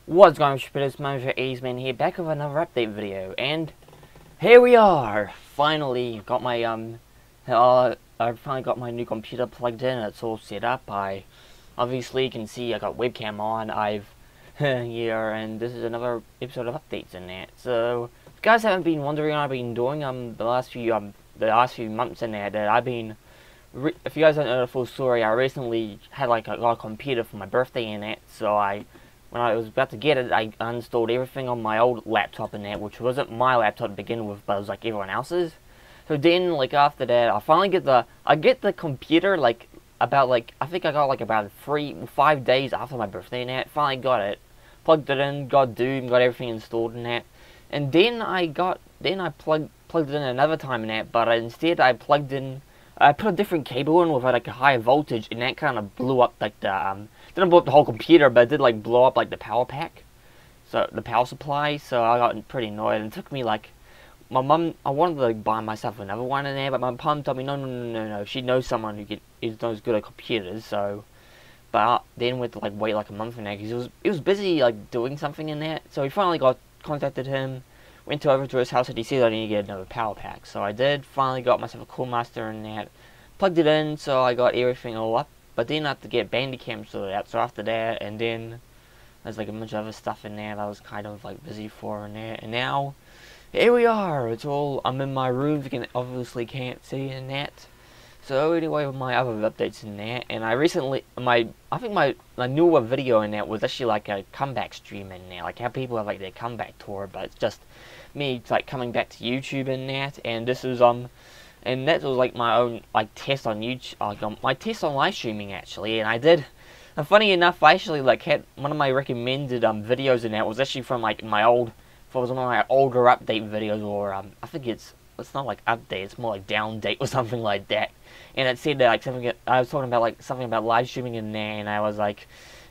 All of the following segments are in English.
What's going on, It's Manager Easeman here, back with another update video, and here we are! Finally got my I finally got my new computer plugged in. It's all set up. I obviously can see I got webcam on. Yeah, and this is another episode of updates in that. So, if you guys haven't been wondering what I've been doing the last few months in that I've been. If you guys don't know the full story, I recently had I got a computer for my birthday in it, so when I was about to get it, I uninstalled everything on my old laptop in there, which wasn't my laptop to begin with, but it was everyone else's. So then, after that, I finally get the computer, I think I got about 5 days after my birthday in that. Finally got it, plugged it in, got Doom, got everything installed in that, and then I plugged it in another time in that, but instead I put a different cable in with a higher voltage, and that kind of blew up didn't blow up the whole computer, but it did blow up the power pack, so the power supply. So I got pretty annoyed, and it took me my mum. I wanted to buy myself another one in there, but my mum told me no. She knows someone who's good at computers. So, but then we had to wait a month in there because he was busy doing something in there. So we finally contacted him. Went over to his house and he said I need to get another power pack. So I did. Finally got myself a Cool Master in that. Plugged it in, so I got everything all up. But then I had to get Bandicam sorted out. So after that, and then there's a bunch of other stuff in there that I was kind of busy for in there. And now here we are. I'm in my room. You obviously can't see in that. So anyway, with my other updates in there, and I recently I think my newer video in that was actually a comeback stream in there, how people have their comeback tour, but it's just me coming back to YouTube in that, and this is and that was my own test on YouTube, my test on live streaming actually, and I did. And funny enough, I actually had one of my recommended videos in that was actually from one of my older update videos, or I think it's not update, it's more down date or something like that. And it said that something, I was talking about something about live streaming in there, and I was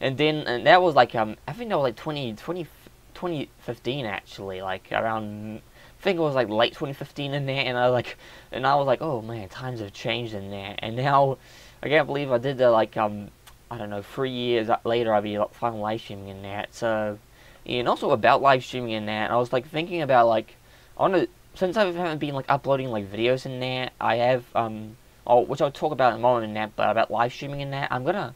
and that was I think that was 2015 actually, around, I think it was late 2015 in there, and I was oh man, times have changed in there, and now I can't believe I did that I don't know, 3 years later I'll be finally live streaming in that. So, and also about live streaming in that, I was thinking about since I haven't been uploading videos in there, I have which I'll talk about in a moment in that, but about live streaming in that, I'm gonna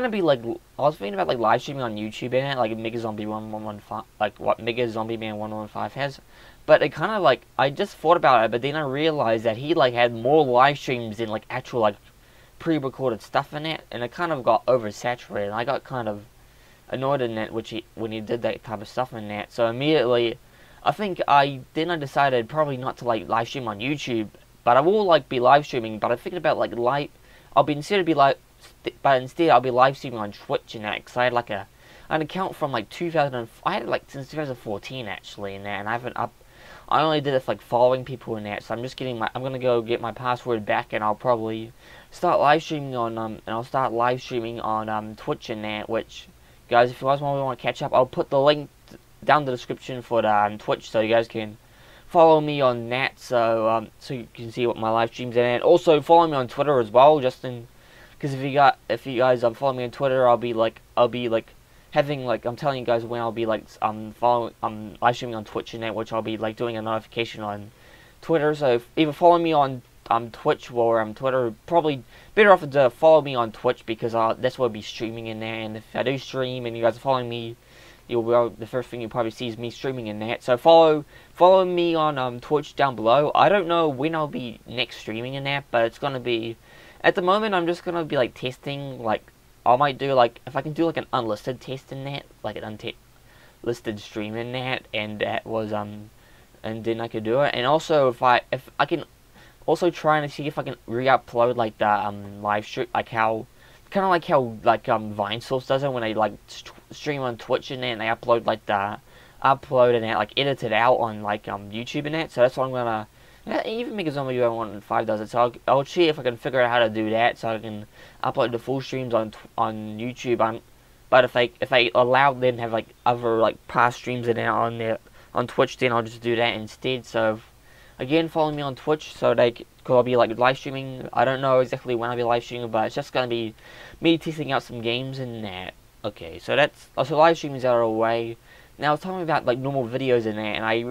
be I was thinking about live streaming on YouTube in it, Mega Zombie 1115, what Mega Zombie Man 115 has, but it kind of I just thought about it, but then I realized that he had more live streams than actual pre-recorded stuff in it, and it kind of got oversaturated, and I got kind of annoyed in that when he did that type of stuff in that. So immediately I decided probably not to live stream on YouTube, but I will be live streaming. But I'm thinking about instead I'll be live streaming on Twitch and that, because I had an account from I had it since 2014 actually in that, and I only did it for following people in that. So I'm just I'm gonna go get my password back, and I'll probably start live streaming on Twitch in that. Which, guys, if you guys want to catch up, I'll put the link down the description for the Twitch, so you guys can follow me on that, so you can see what my live streams in. And also follow me on Twitter as well, because if you guys follow me on Twitter, I'll be having I'm telling you guys when I'll be live streaming on Twitch and that, which I'll be doing a notification on Twitter. So either follow me on Twitch or Twitter. Probably better off to follow me on Twitch, because that's where I'll be streaming in there. And if I do stream and you guys are following me, the first thing you probably see is me streaming in that. So follow me on Twitch down below. I don't know when I'll be next streaming in that, but it's gonna be, at the moment I'm just gonna be testing. I might do if I can do an unlisted test in that, an unlisted stream in that, and that was and then I could do it. And also if I can also try and see if I can re-upload the live stream, how VineSource does it when they stream on Twitch and that, and they upload upload and that edit it out on YouTube and that. So that's what I'm gonna. Even Mega Zombie 115 does it. So I'll see if I can figure out how to do that, so I can upload the full streams on YouTube. But if they allow them to have other past streams and out on Twitch, then I'll just do that instead. So again, follow me on Twitch, so cause I'll be live streaming. I don't know exactly when I'll be live streaming, but it's just gonna be me testing out some games and that. Okay, so that's so live streams are away. Now tell me about like normal videos in that, and I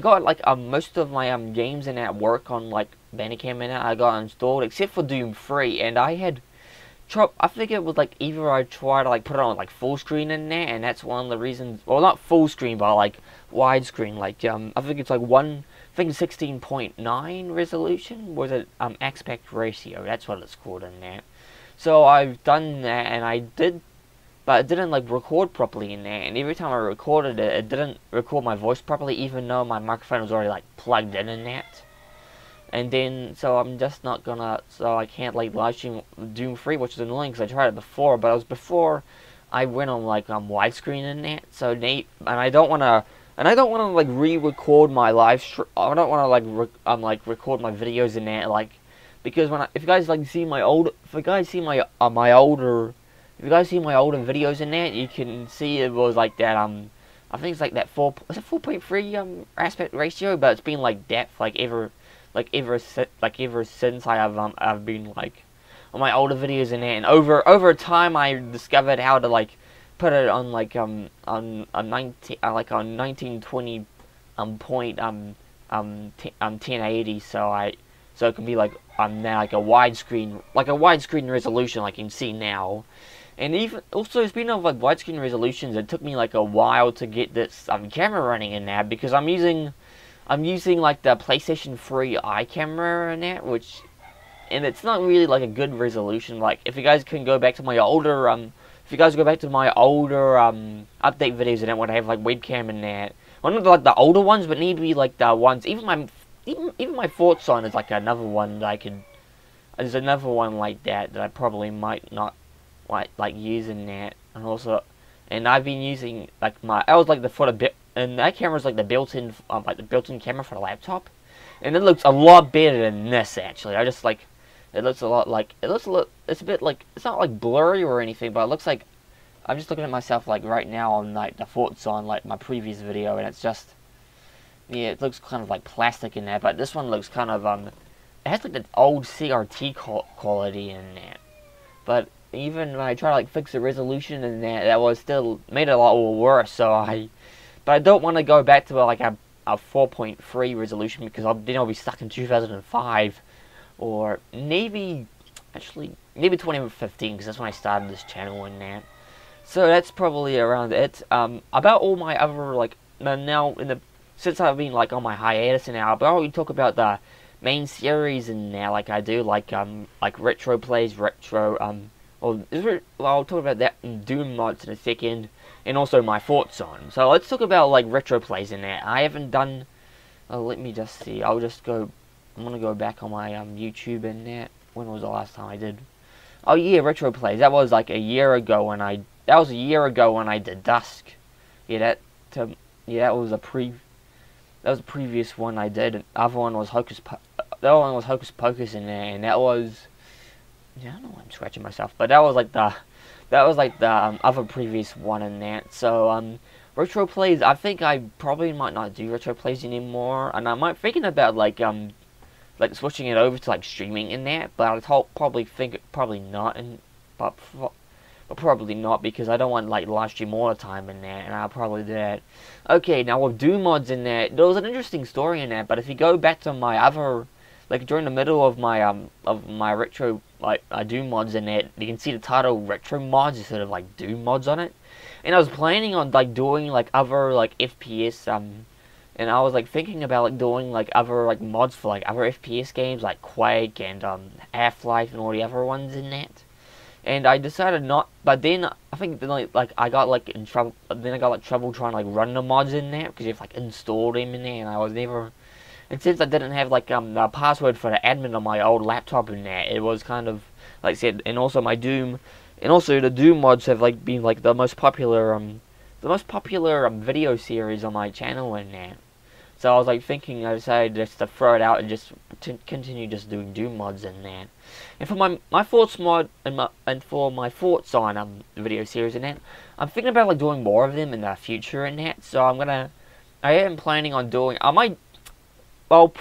got like most of my games in that work on like Bandicam in that I got installed except for Doom 3, and I think it was like either I tried to like put it on like full screen in there, and that's one of the reasons. Well, not full screen, but like widescreen. Like I think it's like I think 16.9 resolution. Was it aspect ratio? That's what it's called in there. So I've done that, and but it didn't like record properly in there. And every time I recorded it, it didn't record my voice properly, even though my microphone was already like plugged in that. And then, so I'm just not gonna, so I can't like live stream Doom 3, which is annoying because I tried it before, but it was before I went on like widescreen in that. So I don't wanna like re-record my live stream. I don't wanna like record my videos in that, like, because if you guys like see my old, if you guys see my older videos in that, you can see it was like that I think it's like that 4.3 aspect ratio, but it's been like that for ever since I've been like on my older videos in there, and over time I discovered how to like put it on like on 1920 point 1080, so it can be like now like a widescreen resolution like you can see now. And even also, speaking of like widescreen resolutions, it took me like a while to get this camera running in that, because I'm using like the PlayStation 3 iCamera in that, and it's not really like a good resolution. Like if you guys can go back to my older update videos in that, when I have like webcam in that, well, not like the older ones, but need to be like the ones. Even my Forza on is like another one that there's another one like that I probably might not like using that. And I've been using like and that camera's like the built-in camera for the laptop, and it looks a lot better than this actually. It's a bit like, it's not like blurry or anything, but it looks like I'm just looking at myself like right now on like the Forza on like my previous video, and it's just, yeah, it looks kind of like plastic in there, but this one looks kind of it has like the old CRT quality in that. But even when I try to like fix the resolution in that was still made it a lot worse. But I don't want to go back to like a 4.3 resolution, because then I'll be stuck in 2005, or maybe 2015, because that's when I started this channel and that. So that's probably around it. About all my other like since I've been like on my hiatus now, I'll probably talk about the main series in there, like I do, like retro plays, I'll talk about that in Doom mods in a second, and also my thoughts on. So let's talk about like retro plays in there. I haven't done. Let me just see. I'm gonna go back on my YouTube and that. When was the last time I did? Oh yeah, retro plays. That was like a year ago when I. That was a year ago when I did Dusk. That was a previous one I did. The other one was Hocus Pocus in there, and that was. Yeah, I don't know why I'm scratching myself, but that was like the other previous one in that. So retro plays, I think I probably might not do retro plays anymore, and I might thinking about like switching it over to like streaming in that, but I probably not, but probably not, because I don't want like live stream all the time in there, and I'll probably do that. Okay, now with Doom mods in there was an interesting story in that, but if you go back to my other, like during the middle of my retro Doom mods in it, you can see the title retro mods instead of like Doom mods on it. And I was planning on like doing like other like FPS and I was like thinking about like doing like other like mods for like other FPS games like Quake and Half-Life and all the other ones in that. And I decided not, but then I think like I got like in trouble. Then I got like trouble trying to like run the mods in there, because you have to like install them in there, and I was never. And since I didn't have like the password for the admin on my old laptop in there, it was kind of like I said. And also my Doom, and also the Doom mods have like been like the most popular video series on my channel in there. So I was like thinking, I decided just to throw it out and just continue just doing Doom mods in there. And for my thoughts mod and for my thoughts on the video series in that, I'm thinking about like doing more of them in the future in that. So I am planning on doing. I might do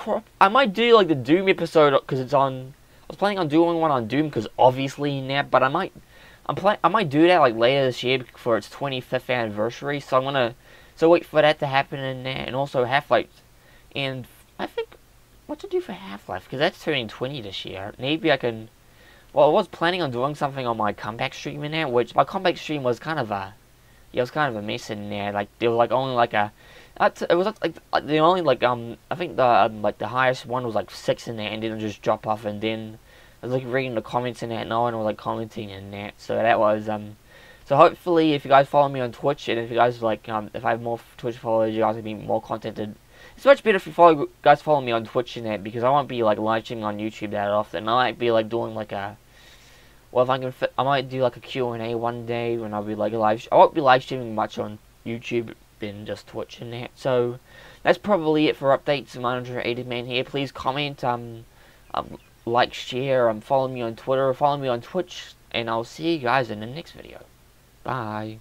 like the Doom episode because it's on. I was planning on doing one on Doom because obviously in that, but I might I might do that like later this year for its 25th anniversary. So I'm gonna wait for that to happen in there, and also Half-Life. And I think what to do for Half-Life, because that's turning 20 this year. Maybe I can. Well, I was planning on doing something on my comeback stream in there, which my comeback stream was kind of a, yeah, it was kind of a mess in there. Like there was like only like a, it was like the only like I think the like the highest one was like 6 in there, and then it just drop off. And then I was like reading the comments in that, and no one was like commenting in that. So that was So hopefully, if you guys follow me on Twitch, and if you guys like if I have more Twitch followers, you guys will be more contented. It's much better if you guys follow me on Twitch and that, because I won't be like live streaming on YouTube that often. I might be like doing like a, well, if I can fit, I might do like a Q&A one day when I'll be like I won't be live streaming much on YouTube than just Twitch and that. So that's probably it for updates. Manager 80man here. Please comment, like, share, follow me on Twitter, follow me on Twitch, and I'll see you guys in the next video. Bye.